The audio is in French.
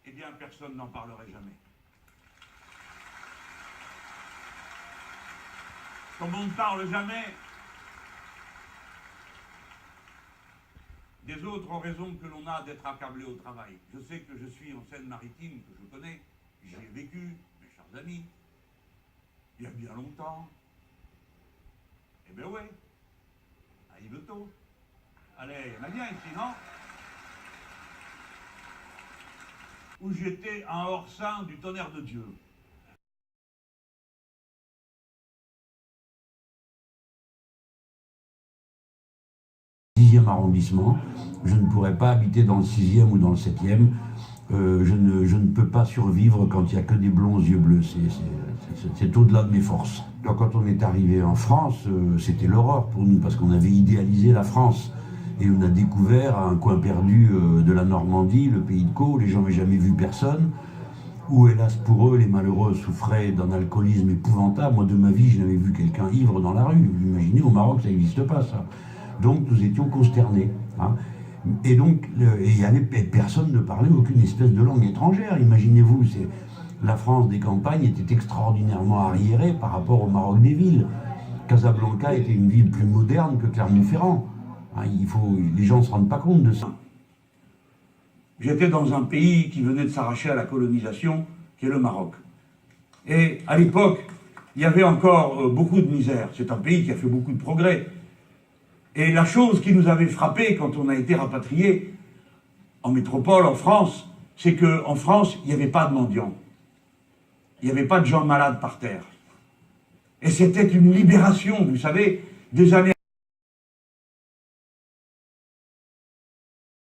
eh bien personne n'en parlerait jamais. Comme on ne parle jamais des autres raisons que l'on a d'être accablé au travail. Je sais que je suis en Seine-Maritime, que je connais, j'y ai vécu, mes chers amis, il y a bien longtemps. Eh bien oui, à Yvetot. Allez, il y en a bien ici, non? Où j'étais un hors-saint du tonnerre de Dieu. 10e arrondissement, je ne pourrais pas habiter dans le 6e ou dans le 7e, je ne peux pas survivre quand il n'y a que des blonds aux yeux bleus, c'est au-delà de mes forces. Donc, quand on est arrivé en France, c'était l'horreur pour nous, parce qu'on avait idéalisé la France, et on a découvert à un coin perdu de la Normandie, le pays de Caux, les gens n'avaient jamais vu personne, où hélas pour eux, les malheureux souffraient d'un alcoolisme épouvantable. Moi de ma vie, je n'avais vu quelqu'un ivre dans la rue, vous imaginez, au Maroc ça n'existe pas ça. Donc nous étions consternés. Hein. Et donc, personne ne parlait aucune espèce de langue étrangère. Imaginez-vous, la France des campagnes était extraordinairement arriérée par rapport au Maroc des villes. Casablanca était une ville plus moderne que Clermont-Ferrand. Hein, les gens ne se rendent pas compte de ça. J'étais dans un pays qui venait de s'arracher à la colonisation, qui est le Maroc. Et à l'époque, il y avait encore beaucoup de misère. C'est un pays qui a fait beaucoup de progrès. Et la chose qui nous avait frappé quand on a été rapatriés en métropole, en France, c'est qu'en France, il n'y avait pas de mendiants. Il n'y avait pas de gens malades par terre. Et c'était une libération, vous savez, des années